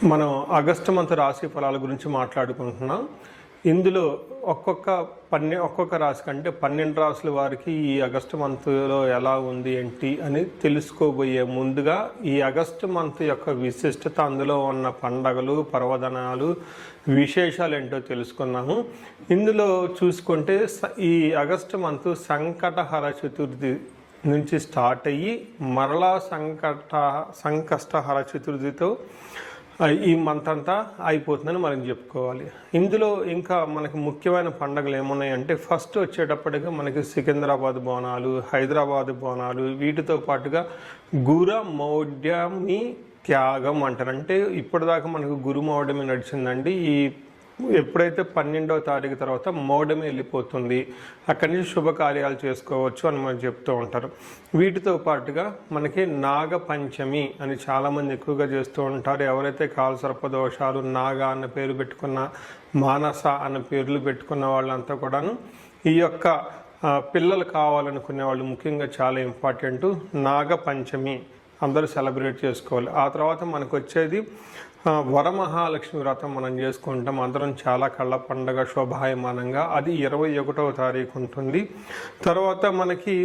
మనం August month రాశి ఫలాల గురించి మాట్లాడుకుంటున్నాం. ఇందులో ఒక్కొక్క రాశి కంటే 12 రాశుల వారికి ఈ ఆగస్టు మంత్లో ఎలా ఉంది ఏంటి అని తెలుసుకోబోయే ముందుగా ఈ ఆగస్టు మంత్ యొక్క విశిష్టత, అందులో ఉన్న పండగలు, పర్వదినాలు, విశేషాలు ఏంటో తెలుసుకున్నాము. ఇందులో చూసుకుంటే ఈ ఆగస్టు మంత్ సంకటహర చతుర్థి నుంచి స్టార్ట్ అయ్యి మరలా సంకష్టహర చతుర్థితో ఈ మంత్ అంతా అయిపోతుందని మనం చెప్పుకోవాలి. ఇందులో ఇంకా మనకి ముఖ్యమైన పండుగలు ఏమున్నాయంటే, ఫస్ట్ వచ్చేటప్పటిగా మనకి సికింద్రాబాద్ బోనాలు, హైదరాబాద్ బోనాలు, వీటితో పాటుగా గురుమౌఢ్యమి త్యాగం అంటారు. అంటే ఇప్పటిదాకా మనకు గురుమౌఢ్యమి నడిచిందండి. ఎప్పుడైతే 12వ తారీఖు తర్వాత మౌఢ్యమి వెళ్ళిపోతుంది, అక్కడి నుంచి శుభకార్యాలు చేసుకోవచ్చు అని మనం చెప్తూ ఉంటారు. వీటితో పాటుగా మనకి నాగపంచమి అని చాలామంది ఎక్కువగా చేస్తూ ఉంటారు. ఎవరైతే కాలసర్పదోషాలు, నాగ అన్న పేరు పెట్టుకున్న, మానస అన్న పేర్లు పెట్టుకున్న వాళ్ళంతా కూడాను ఈ యొక్క పిల్లలు కావాలనుకునే వాళ్ళు ముఖ్యంగా చాలా ఇంపార్టెంట్. నాగపంచమి అందరూ సెలబ్రేట్ చేసుకోవాలి. ఆ తర్వాత మనకు వచ్చేది వరమహాలక్ష్మి వ్రతం మనం చేసుకుంటాం. అందరం చాలా కళ్ళ పండగ శోభాయమానంగా. అది 21వ తారీఖు ఉంటుంది. తర్వాత మనకి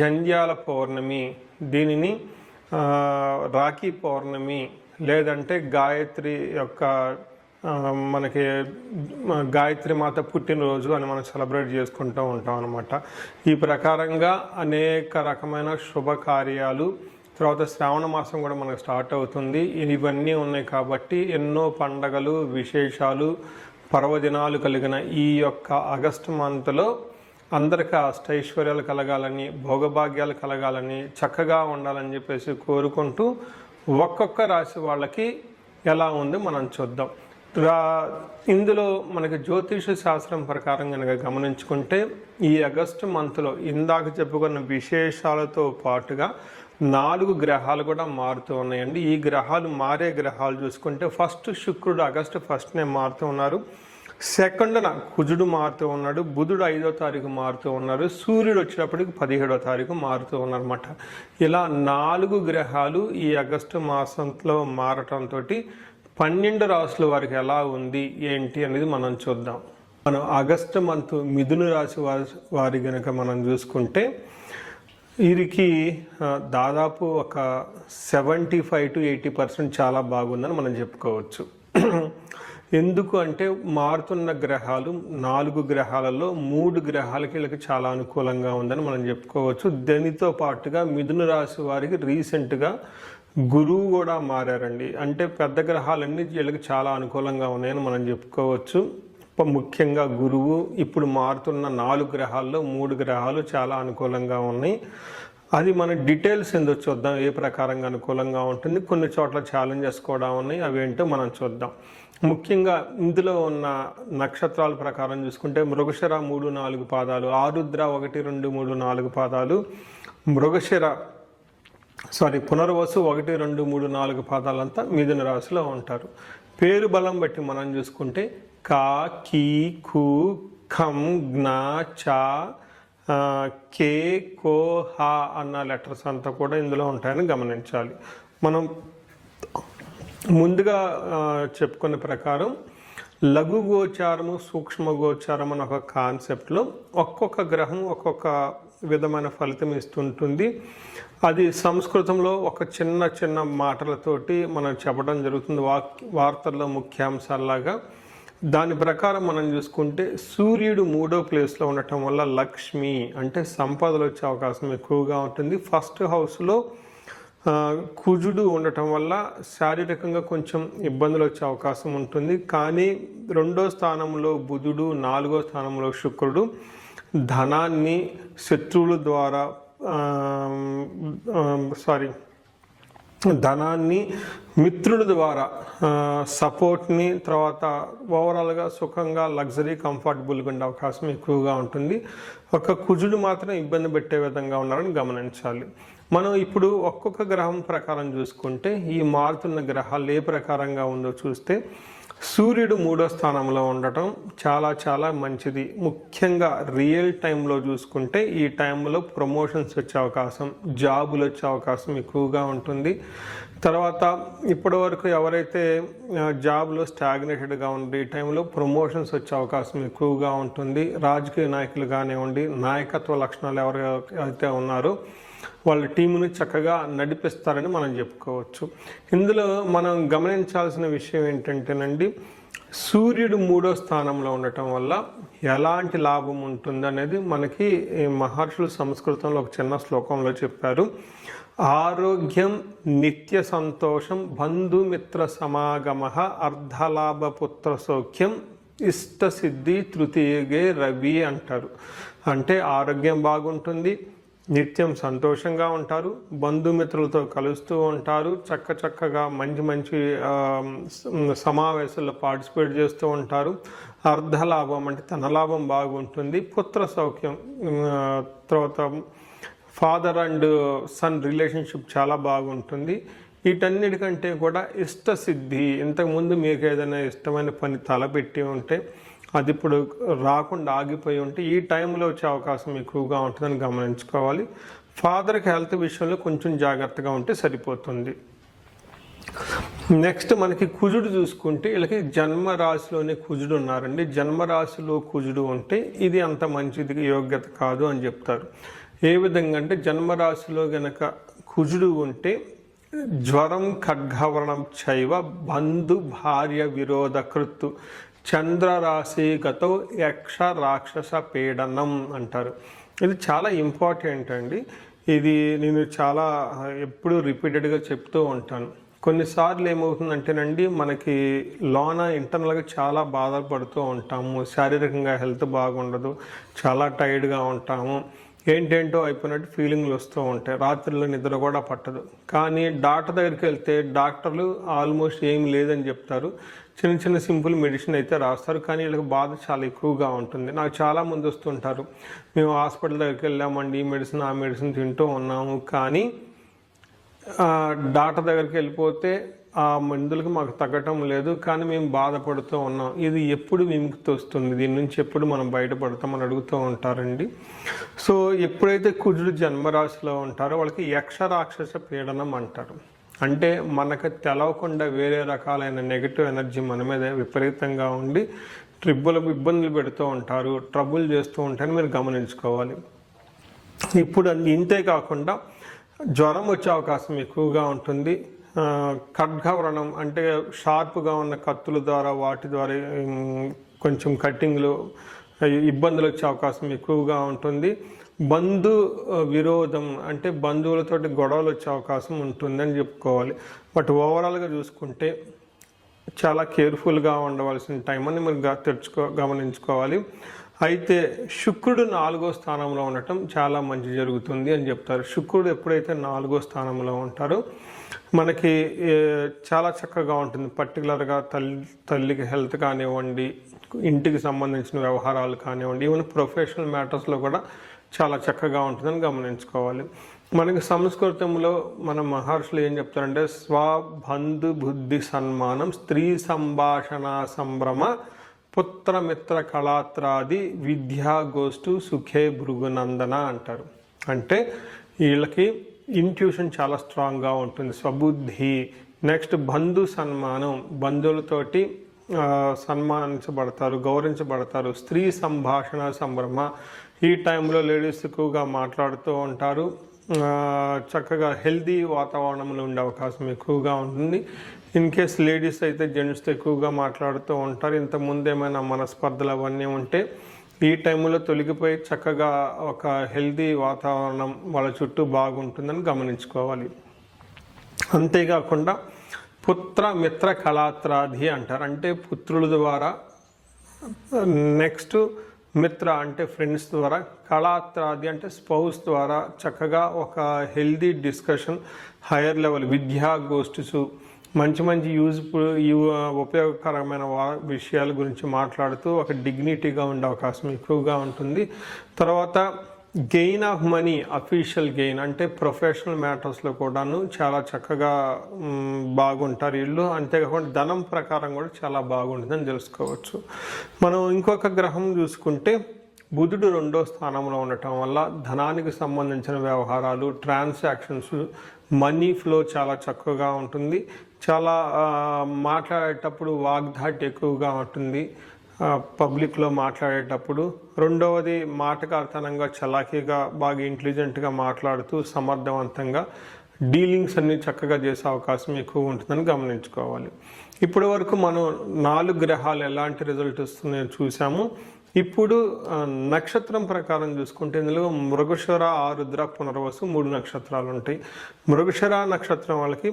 జంధ్యాల పౌర్ణమి, దీనిని రాఖీ పౌర్ణమి లేదంటే గాయత్రి యొక్క మనకి గాయత్రి మాత పుట్టినరోజు అని మనం సెలబ్రేట్ చేసుకుంటూ ఉంటాం అన్నమాట. ఈ ప్రకారంగా అనేక రకమైన శుభకార్యాలు, తర్వాత శ్రావణ మాసం కూడా మనకు స్టార్ట్ అవుతుంది. ఇవన్నీ ఉన్నాయి కాబట్టి ఎన్నో పండగలు, విశేషాలు, పర్వదినాలు కలిగిన ఈ యొక్క ఆగస్టు మంత్లో అందరికీ అష్టైశ్వర్యాలు కలగాలని, భోగభాగ్యాలు కలగాలని, చక్కగా ఉండాలని చెప్పేసి కోరుకుంటూ ఒక్కొక్క రాశి వాళ్ళకి ఎలా ఉందో మనం చూద్దాం. ఇందులో మనకి జ్యోతిష శాస్త్రం ప్రకారం కనుక గమనించుకుంటే ఈ ఆగస్టు మంత్లో ఇందాక చెప్పుకున్న విశేషాలతో పాటుగా 4 గ్రహాలు కూడా మారుతూ ఉన్నాయండి. ఈ గ్రహాలు మారే గ్రహాలు చూసుకుంటే ఫస్ట్ శుక్రుడు ఆగస్టు 1నే మారుతూ ఉన్నారు. సెకండ్న కుజుడు మారుతూ ఉన్నాడు. బుధుడు 5వ తారీఖు మారుతూ ఉన్నారు. సూర్యుడు వచ్చేటప్పటికి 17వ తారీఖు మారుతూ ఉన్నారన్నమాట. ఇలా 4 గ్రహాలు ఈ ఆగస్టు మాసంలో మారటంతో 12 రాశుల వారికి ఎలా ఉంది ఏంటి అనేది మనం చూద్దాం. మనం ఆగస్టు మంత్ మిథున రాశి వారి కనుక మనం చూసుకుంటే వీరికి దాదాపు ఒక 75 to 80% చాలా బాగుందని మనం చెప్పుకోవచ్చు. ఎందుకు అంటే మారుతున్న గ్రహాలు 4 గ్రహాలలో 3 గ్రహాలకి వీళ్ళకి చాలా అనుకూలంగా ఉందని మనం చెప్పుకోవచ్చు. దీనితో పాటుగా మిథున రాశి వారికి రీసెంట్గా గురువు కూడా మారారండి. అంటే పెద్ద గ్రహాలన్నీ వీళ్ళకి చాలా అనుకూలంగా ఉన్నాయని మనం చెప్పుకోవచ్చు. ముఖ్యంగా గురువు ఇప్పుడు మారుతున్న 4 గ్రహాల్లో 3 గ్రహాలు చాలా అనుకూలంగా ఉన్నాయి. అది మన డీటెయిల్స్ ఎందుకు చూద్దాం, ఏ ప్రకారంగా అనుకూలంగా ఉంటుంది. కొన్ని చోట్ల ఛాలెంజెస్ కూడా ఉన్నాయి, అవేంటో మనం చూద్దాం. ముఖ్యంగా ఇందులో ఉన్న నక్షత్రాల ప్రకారం చూసుకుంటే మృగశిర 3, 4 పాదాలు, ఆరుద్ర 1, 2, 3, 4 పాదాలు, పునర్వసు 1, 2, 3, 4 పాదాలంతా మిథున రాశిలో ఉంటారు. పేరు బలం బట్టి మనం చూసుకుంటే కా, కీ, కు, ఖం, జ్ఞ, చ, కే, కో, హ అన్న లెటర్స్ అంతా కూడా ఇందులో ఉంటాయని గమనించాలి. మనం ముందుగా చెప్పుకున్న ప్రకారం లఘు గోచారము, సూక్ష్మ గోచారం అన్న ఒక కాన్సెప్ట్లో ఒక్కొక్క గ్రహం ఒక్కొక్క విధమైన ఫలితం ఇస్తుంటుంది. అది సంస్కృతంలో ఒక చిన్న మాటలతోటి మనం చెప్పడం జరుగుతుంది, వార్తల్లో ముఖ్యాంశాలలాగా. దాని ప్రకారం మనం చూసుకుంటే సూర్యుడు 3వ ప్లేస్లో ఉండటం వల్ల లక్ష్మి అంటే సంపదలు వచ్చే అవకాశం ఎక్కువగా ఉంటుంది. ఫస్ట్ హౌస్లో కుజుడు ఉండటం వల్ల శారీరకంగా కొంచెం ఇబ్బందులు వచ్చే అవకాశం ఉంటుంది. కానీ 2వ స్థానంలో బుధుడు, 4వ స్థానంలో శుక్రుడు ధనాన్ని శత్రువుల ద్వారా ధనాన్ని మిత్రుల ద్వారా సపోర్ట్ని, తర్వాత ఓవరాల్గా సుఖంగా లగ్జరీ కంఫర్టబుల్గా ఉండే అవకాశం ఎక్కువగా ఉంటుంది. ఒక కుజుడు మాత్రం ఇబ్బంది పెట్టే విధంగా ఉన్నారని గమనించాలి. మనం ఇప్పుడు ఒక్కొక్క గ్రహం ప్రకారం చూసుకుంటే ఈ మారుతున్న గ్రహాలు ఏ ప్రకారంగా ఉందో చూస్తే సూర్యుడు 3వ స్థానంలో ఉండటం చాలా చాలా మంచిది. ముఖ్యంగా రియల్ టైంలో చూసుకుంటే ఈ టైంలో ప్రమోషన్స్ వచ్చే అవకాశం, జాబులు వచ్చే అవకాశం ఎక్కువగా ఉంటుంది. తర్వాత ఇప్పటి వరకు ఎవరైతే జాబ్లో స్టాగ్నేటెడ్గా ఉండి ఈ టైంలో ప్రమోషన్స్ వచ్చే అవకాశం ఎక్కువగా ఉంటుంది. రాజకీయ నాయకులు కానివ్వండి, నాయకత్వ లక్షణాలు ఎవరైతే ఉన్నారో వాళ్ళ టీముని చక్కగా నడిపిస్తారని మనం చెప్పుకోవచ్చు. ఇందులో మనం గమనించాల్సిన విషయం ఏంటంటేనండి, సూర్యుడు 3వ స్థానంలో ఉండటం వల్ల ఎలాంటి లాభం ఉంటుంది అనేది మనకి మహర్షులు సంస్కృతంలో ఒక చిన్న శ్లోకంలో చెప్పారు. ఆరోగ్యం, నిత్య సంతోషం, బంధుమిత్ర సమాగమ, అర్ధలాభపుత్ర సౌఖ్యం, ఇష్టసిద్ధి తృతీయగే రవి అంటారు. అంటే ఆరోగ్యం బాగుంటుంది, నిత్యం సంతోషంగా ఉంటారు, బంధుమిత్రులతో కలుస్తూ ఉంటారు, చక్కగా మంచి సమావేశాల్లో పార్టిసిపేట్ చేస్తూ ఉంటారు. అర్ధలాభం అంటే ధనలాభం బాగుంటుంది, పుత్ర సౌఖ్యం, తర్వాత ఫాదర్ అండ్ సన్ రిలేషన్షిప్ చాలా బాగుంటుంది. వీటన్నిటికంటే కూడా ఇష్టసిద్ధి, ఇంతకుముందు మీకు ఏదైనా ఇష్టమైన పని తలపెట్టి ఉంటే అది ఇప్పుడు రాకుండా ఆగిపోయి ఉంటే ఈ టైంలో వచ్చే అవకాశం ఎక్కువగా ఉంటుందని గమనించుకోవాలి. ఫాదర్కి హెల్త్ విషయంలో కొంచెం జాగ్రత్తగా ఉంటే సరిపోతుంది. నెక్స్ట్ మనకి కుజుడు చూసుకుంటే వీళ్ళకి జన్మరాశిలోనే కుజుడు ఉన్నారండి. జన్మరాశిలో కుజుడు ఉంటే ఇది అంత మంచిది యోగ్యత కాదు అని చెప్తారు. ఏ విధంగా అంటే జన్మరాశిలో గనక కుజుడు ఉంటే జ్వరం, ఖడ్గవర్ణం చైవ, బంధు భార్య విరోధ కృత్తు, చంద్రరాశి గతో యక్ష రాక్షస పీడనం అంటారు. ఇది చాలా ఇంపార్టెంట్ అండి. ఇది నేను చాలా ఎప్పుడు రిపీటెడ్గా చెప్తూ ఉంటాను. కొన్నిసార్లు ఏమవుతుందంటేనండి, మనకి లోన ఇంటర్నల్గా చాలా బాధపడుతూ ఉంటాము, శారీరకంగా హెల్త్ బాగుండదు, చాలా టైర్డ్గా ఉంటాము, ఏంటేంటో అయిపోయినట్టు ఫీలింగ్లు వస్తూ ఉంటాయి, రాత్రిలో నిద్ర కూడా పట్టదు. కానీ డాక్టర్ దగ్గరికి వెళ్తే డాక్టర్లు ఆల్మోస్ట్ ఏం లేదని చెప్తారు, చిన్న సింపుల్ మెడిసిన్ అయితే రాస్తారు. కానీ వీళ్ళకి బాధ చాలా ఎక్కువగా ఉంటుంది. నాకు చాలామంది వస్తుంటారు, మేము హాస్పిటల్ దగ్గరికి వెళ్ళామండి, ఈ మెడిసిన్ ఆ మెడిసిన్ తింటూ ఉన్నాము, కానీ డాక్టర్ దగ్గరికి వెళ్ళిపోతే ఆ మందులకు మాకు తగ్గటం లేదు, కానీ మేము బాధపడుతూ ఉన్నాం. ఇది ఎప్పుడు విముక్తి వస్తుంది, దీని నుంచి ఎప్పుడు మనం బయటపడతామని అడుగుతూ ఉంటారండి. సో ఎప్పుడైతే కుజుడు జన్మరాశిలో ఉంటారో వాళ్ళకి యక్ష రాక్షస పీడనం అంటారు. అంటే మనకు తెలవకుండా వేరే రకాలైన నెగిటివ్ ఎనర్జీ మన మీద విపరీతంగా ఉండి ఇబ్బందులు పెడుతూ ఉంటారు, ట్రబుల్ చేస్తూ ఉంటారని మీరు గమనించుకోవాలి. ఇప్పుడు ఇంతే కాకుండా జ్వరం వచ్చే అవకాశం ఎక్కువగా ఉంటుంది. ఖడ్గవ్రణం అంటే షార్ప్గా ఉన్న కత్తుల ద్వారా వాటి ద్వారా కొంచెం కట్టింగ్లు ఇబ్బందులు వచ్చే అవకాశం ఎక్కువగా ఉంటుంది. బంధు విరోధం అంటే బంధువులతోటి గొడవలు వచ్చే అవకాశం ఉంటుందని చెప్పుకోవాలి. బట్ ఓవరాల్గా చూసుకుంటే చాలా కేర్ఫుల్గా ఉండవలసిన టైం అని మనం గమనించుకోవాలి. అయితే శుక్రుడు 4వ స్థానంలో ఉండటం చాలా మంచి జరుగుతుంది అని చెప్తారు. శుక్రుడు ఎప్పుడైతే 4వ స్థానంలో ఉంటారో మనకి చాలా చక్కగా ఉంటుంది. పర్టికులర్గా తల్లికి హెల్త్ కానివ్వండి, ఇంటికి సంబంధించిన వ్యవహారాలు కానివ్వండి, ఈవెన్ ప్రొఫెషనల్ మ్యాటర్స్లో కూడా చాలా చక్కగా ఉంటుందని గమనించుకోవాలి. మనకి సంస్కృతంలో మన మహర్షులు ఏం చెప్తారంటే, స్వబంధు బుద్ధి సన్మానం, స్త్రీ సంభాషణ సంభ్రమ, పుత్రమిత్ర కళాత్రాది, విద్యాగోష్ఠు సుఖే భృగునందన అంటారు. అంటే వీళ్ళకి ఇంట్యూషన్ చాలా స్ట్రాంగ్గా ఉంటుంది, స్వబుద్ధి. నెక్స్ట్ బంధు సన్మానం, బంధువులతోటి సన్మానించబడతారు, గౌరవించబడతారు. స్త్రీ సంభాషణ సంభ్రమ, ఈ టైంలో లేడీస్ ఎక్కువగా మాట్లాడుతూ ఉంటారు. చక్కగా హెల్దీ వాతావరణంలో ఉండే అవకాశం ఎక్కువగా ఉంటుంది. ఇన్ కేస్ లేడీస్ అయితే జెంట్స్తో ఎక్కువగా మాట్లాడుతూ ఉంటారు. ఇంతకుముందు ఏమైనా మనస్పర్ధలు అవన్నీ ఉంటే ఈ టైంలో తొలగిపోయి చక్కగా ఒక హెల్దీ వాతావరణం వాళ్ళ చుట్టూ బాగుంటుందని గమనించుకోవాలి. అంతేకాకుండా పుత్ర మిత్ర కళాత్రాది అంటారు. అంటే పుత్రుల ద్వారా, నెక్స్ట్ మిత్ర అంటే ఫ్రెండ్స్ ద్వారా, కళాత్రాది అంటే స్పౌస్ ద్వారా చక్కగా ఒక హెల్దీ డిస్కషన్, హైయర్ లెవెల్ విద్యాగోష్ఠిసు, మంచి ఉపయోగకరమైన విషయాల గురించి మాట్లాడుతూ ఒక డిగ్నిటీగా ఉండే అవకాశం ఎక్కువగా ఉంటుంది. తర్వాత gain of money, official gain అంటే ప్రొఫెషనల్ మ్యాటర్స్లో కూడాను చాలా చక్కగా బాగుంటారు వీళ్ళు. అంతేకాకుండా ధనం ప్రకారం కూడా చాలా బాగుంటుందని తెలుసుకోవచ్చు. మనం ఇంకొక గ్రహం చూసుకుంటే బుధుడు 2వ స్థానంలో ఉండటం వల్ల ధనానికి సంబంధించిన వ్యవహారాలు, ట్రాన్సాక్షన్స్, మనీ ఫ్లో చాలా చక్కగా ఉంటుంది. చాలా మాట్లాడేటప్పుడు వాగ్దాటి ఎక్కువగా ఉంటుంది పబ్లిక్లో మాట్లాడేటప్పుడు. రెండవది మాటకార్తనంగా, చలాకీగా, బాగా ఇంటెలిజెంట్గా మాట్లాడుతూ సమర్థవంతంగా డీలింగ్స్ అన్ని చక్కగా చేసే అవకాశం ఎక్కువ ఉంటుందని గమనించుకోవాలి. ఇప్పటి వరకు మనం 4 గ్రహాలు ఎలాంటి రిజల్ట్ ఇస్తున్నాయో చూసాము. ఇప్పుడు నక్షత్రం ప్రకారం చూసుకుంటే ఇందులో మృగశిర, ఆరుద్ర, పునర్వసు 3 నక్షత్రాలు ఉంటాయి. మృగశిర నక్షత్రం వాళ్ళకి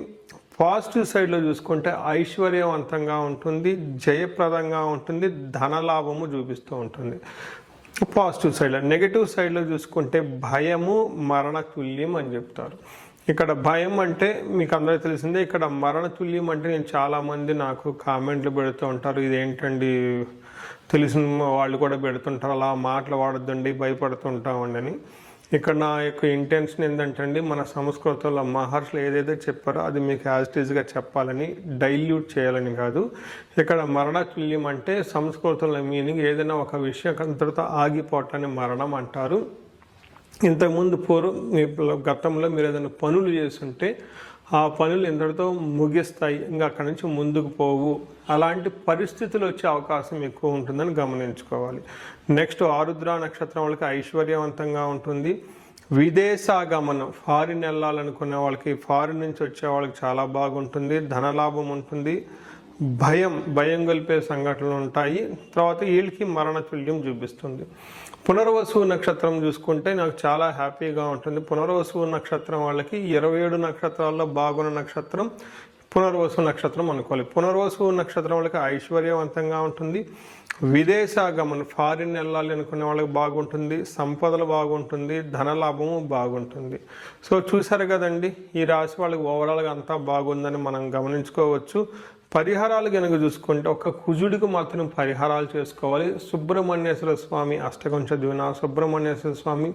పాజిటివ్ సైడ్లో చూసుకుంటే ఐశ్వర్యవంతంగా ఉంటుంది, జయప్రదంగా ఉంటుంది, ధనలాభము చూపిస్తూ ఉంటుంది పాజిటివ్ సైడ్లో. నెగిటివ్ సైడ్లో చూసుకుంటే భయము, మరణ తుల్యం అని చెప్తారు. ఇక్కడ భయం అంటే మీకు అందరికీ తెలిసిందే. ఇక్కడ మరణ తుల్యం అంటే నేను చాలామంది నాకు కామెంట్లు పెడుతూ ఉంటారు, ఇదేంటండి తెలిసిన వాళ్ళు కూడా పెడుతుంటారు, అలా మాటలు వాడద్దండి, భయపడుతుంటామండి అని. ఇక్కడ నా యొక్క ఇంటెన్షన్ ఏంటంటే మన సంస్కృతంలో మహర్షులు ఏదైతే చెప్పారో అది మీకు యాజ్ ఇట్ ఈజ్గా చెప్పాలని, డైల్యూట్ చేయాలని కాదు. ఇక్కడ మరణ తుల్యం అంటే సంస్కృతంలో మీనింగ్ ఏదైనా ఒక విషయం అంతటితో ఆగిపోవటాన్ని మరణం అంటారు. ఇంతకుముందు గతంలో మీరు ఏదైనా పనులు చేస్తుంటే ఆ పనులు ఎంతటితో ముగిస్తాయి, ఇంకా అక్కడి నుంచి ముందుకు పోవు, అలాంటి పరిస్థితులు వచ్చే అవకాశం ఎక్కువ ఉంటుందని గమనించుకోవాలి. నెక్స్ట్ ఆరుద్ర నక్షత్రం వాళ్ళకి ఐశ్వర్యవంతంగా ఉంటుంది. విదేశాగమనం, ఫారిన్ వెళ్ళాలనుకునే వాళ్ళకి, ఫారిన్ నుంచి వచ్చే వాళ్ళకి చాలా బాగుంటుంది, ధనలాభం ఉంటుంది. భయం గొలిపే సంఘటనలు ఉంటాయి. తర్వాత వీళ్ళకి మరణ తుల్యం చూపిస్తుంది. పునర్వసు నక్షత్రం చూసుకుంటే నాకు చాలా హ్యాపీగా ఉంటుంది. పునర్వసు నక్షత్రం వాళ్ళకి 27 నక్షత్రాల్లో బాగున్న నక్షత్రం పునర్వసు నక్షత్రం అనుకోవాలి. పునర్వసు నక్షత్రం వాళ్ళకి ఐశ్వర్యవంతంగా ఉంటుంది. విదేశాగమనం, ఫారిన్ వెళ్ళాలి అనుకునే వాళ్ళకి బాగుంటుంది, సంపదలు బాగుంటుంది, ధనలాభము బాగుంటుంది. సో చూసారు కదండి, ఈ రాశి వాళ్ళకి ఓవరాల్గా అంతా బాగుందని మనం గమనించుకోవచ్చు. పరిహారాలు కనుక చూసుకుంటే ఒక కుజుడికి మాత్రం పరిహారాలు చేసుకోవాలి. సుబ్రహ్మణ్యేశ్వర స్వామి అష్టకం చదివిన, సుబ్రహ్మణ్యేశ్వర స్వామి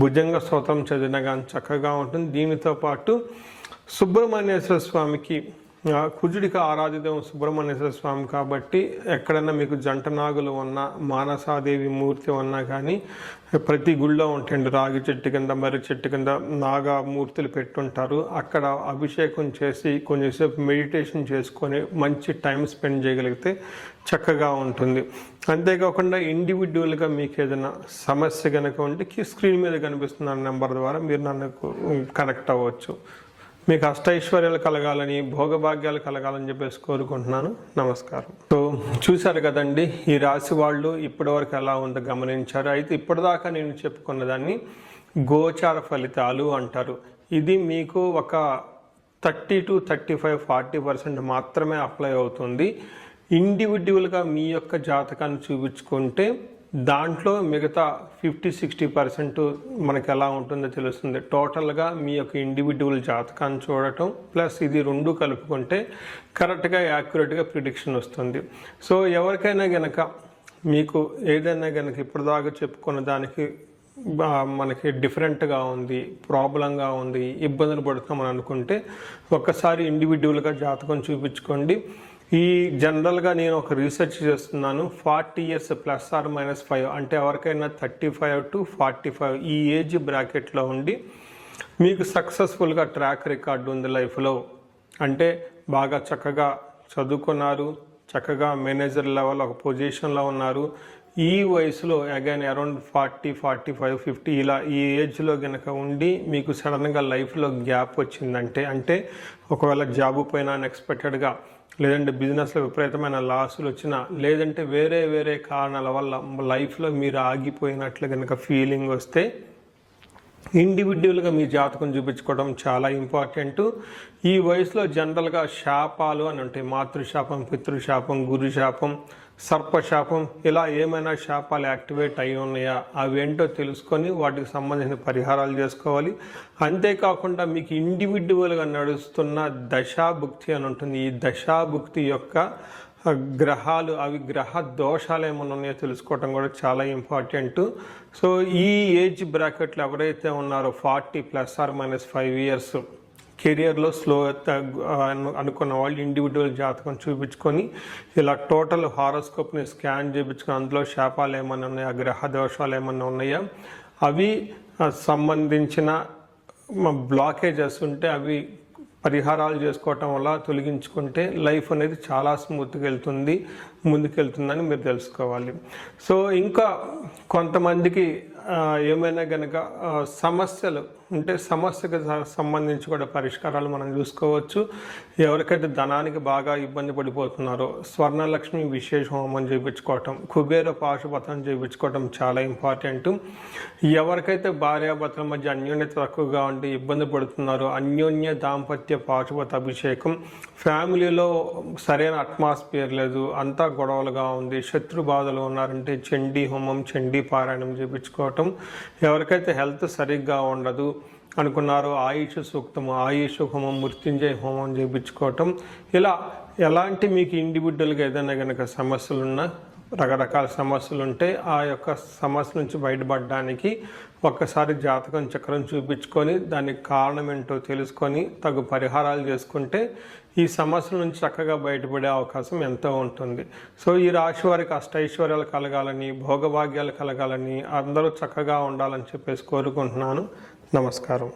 భుజంగ స్తోత్రం చదివిన కానీ చక్కగా ఉంటుంది. దీనితో పాటు సుబ్రహ్మణ్యేశ్వర స్వామికి, కుజుడికి ఆరాధితం సుబ్రహ్మణ్యేశ్వర స్వామి కాబట్టి ఎక్కడైనా మీకు జంట నాగులు ఉన్నా, మానసాదేవి మూర్తి ఉన్నా కానీ ప్రతి గుళ్ళో ఉంటాయండి. రాగి చెట్టు కింద, మర్రి చెట్టు కింద నాగమూర్తులు పెట్టుంటారు. అక్కడ అభిషేకం చేసి కొంచెంసేపు మెడిటేషన్ చేసుకొని మంచి టైం స్పెండ్ చేయగలిగితే చక్కగా ఉంటుంది. అంతేకాకుండా ఇండివిజువల్గా మీకు ఏదైనా సమస్య కనుక ఉంటే స్క్రీన్ మీద కనిపిస్తున్న నెంబర్ ద్వారా మీరు నన్ను కనెక్ట్ అవ్వచ్చు. మీకు అష్టైశ్వర్యాలు కలగాలని, భోగభాగ్యాలు కలగాలని చెప్పేసి కోరుకుంటున్నాను. నమస్కారం. సో చూశారు కదండి, ఈ రాశి వాళ్ళు ఇప్పటివరకు ఎలా ఉందో గమనించారు. అయితే ఇప్పటిదాకా నేను చెప్పుకున్న దాన్ని గోచార ఫలితాలు అంటారు. ఇది మీకు ఒక 30 to 35, 40% మాత్రమే అప్లై అవుతుంది. ఇండివిజువల్గా మీ యొక్క జాతకాన్ని చూపించుకుంటే దాంట్లో మిగతా 50-60% మనకి ఎలా ఉంటుందో తెలుస్తుంది. టోటల్గా మీ యొక్క ఇండివిజువల్ జాతకాన్ని చూడటం ప్లస్ ఇది 2 కలుపుకుంటే కరెక్ట్గా యాక్యురేట్గా ప్రిడిక్షన్ వస్తుంది. సో ఎవరికైనా గనక మీకు ఏదైనా గనక ఇప్పటిదాకా చెప్పుకున్న దానికి మనకి డిఫరెంట్గా ఉంది, ప్రాబ్లంగా ఉంది, ఇబ్బందులు పడుతున్నామని అనుకుంటే ఒక్కసారి ఇండివిజువల్గా జాతకం చూపించుకోండి. ఈ జనరల్గా నేను ఒక రీసెర్చ్ చేస్తున్నాను. 40 years ±5 అంటే ఎవరికైనా 35 to 45 ఈ ఏజ్ బ్రాకెట్లో ఉండి మీకు సక్సెస్ఫుల్గా ట్రాక్ రికార్డు ఉంది లైఫ్లో, అంటే బాగా చక్కగా చదువుకున్నారు, చక్కగా మేనేజర్ లెవెల్ ఒక పొజిషన్లో ఉన్నారు, ఈ వయసులో అగైన్ అరౌండ్ 40, 45, 50 ఇలా ఈ ఏజ్లో కనుక ఉండి మీకు సడన్గా లైఫ్లో గ్యాప్ వచ్చిందంటే, అంటే ఒకవేళ జాబు పైన అన్ఎక్స్పెక్టెడ్గా, లేదంటే బిజినెస్లో విపరీతమైన లాసులు వచ్చినా, లేదంటే వేరే కారణాల వల్ల లైఫ్లో మీరు ఆగిపోయినట్లు కనుక ఫీలింగ్ వస్తే ఇండివిజువల్గా మీ జాతకం చూపించుకోవడం చాలా ఇంపార్టెంట్. ఈ వయసులో జనరల్గా శాపాలు అని ఉంటాయి. మాతృశాపం, పితృశాపం, గురుశాపం, సర్పశాపం, ఇలా ఏమైనా శాపాలు యాక్టివేట్ అయి ఉన్నాయా అవేంటో తెలుసుకొని వాటికి సంబంధించిన పరిహారాలు చేసుకోవాలి. అంతేకాకుండా మీకు ఇండివిజువల్గా నడుస్తున్న దశాభుక్తి అని ఉంటుంది. ఈ దశాభుక్తి యొక్క గ్రహాలు అవి గ్రహ దోషాలు ఏమైనా ఉన్నాయో తెలుసుకోవటం కూడా చాలా ఇంపార్టెంట్. సో ఈ ఏజ్ బ్రాకెట్లు ఎవరైతే ఉన్నారో 40 ± 5 ఇయర్స్ కెరియర్లో స్లో అనుకున్న వాళ్ళు ఇండివిజువల్ జాతకం చూపించుకొని ఇలా టోటల్ హారోస్కోప్ని స్కాన్ చేయించుకొని అందులో శాపాలు ఏమైనా ఉన్నాయా, గ్రహ దోషాలు ఏమైనా ఉన్నాయా, అవి సంబంధించిన బ్లాకేజెస్ ఉంటే అవి పరిహారాలు చేసుకోవటం వల్ల తొలగించుకుంటే లైఫ్ అనేది చాలా స్మూత్గా వెళ్తుంది, ముందుకెళ్తుందని మీరు తెలుసుకోవాలి. సో ఇంకా కొంతమందికి ఏమైనా కనుక సమస్యలు ఉంటే సమస్యకు సంబంధించి కూడా పరిష్కారాలు మనం చూసుకోవచ్చు. ఎవరికైతే ధనానికి బాగా ఇబ్బంది పడిపోతున్నారో స్వర్ణలక్ష్మి విశేష హోమం చేయించుకోవటం, కుబేర పాశుపతం చేయించుకోవటం చాలా ఇంపార్టెంట్. ఎవరికైతే భార్యాభర్తల మధ్య అన్యోన్యత తక్కువగా ఉండి ఇబ్బంది పడుతున్నారో అన్యోన్య దాంపత్య పాశుపత అభిషేకం, ఫ్యామిలీలో సరైన అట్మాస్ఫియర్ లేదు, అంతా గొడవలుగా ఉంది, శత్రు బాధలు ఉన్నారంటే చండీ హోమం, చండీ పారాయణం చేయించుకోవటం. ఎవరికైతే హెల్త్ సరిగ్గా ఉండదు అనుకున్నారో ఆయుష్ సూక్తము, ఆయుష్ హోమం, మృత్యుంజయ హోమం చేయించుకోవటం. ఇలా ఎలాంటి మీకు ఇండివిజువల్గా ఏదైనా కనుక సమస్యలున్నా, రకరకాల సమస్యలు ఉంటే ఆ యొక్క సమస్య నుంచి బయటపడడానికి ఒక్కసారి జాతకం చక్రం చూపించుకొని దానికి కారణం ఏంటో తెలుసుకొని తగు పరిహారాలు చేసుకుంటే ఈ సమస్యల నుంచి చక్కగా బయటపడే అవకాశం ఎంతో ఉంటుంది. సో ఈ రాశి వారికి అష్టైశ్వర్యాలు కలగాలని, భోగభాగ్యాలు కలగాలని, అందరూ చక్కగా ఉండాలని చెప్పేసి కోరుకుంటున్నాను. నమస్కారం.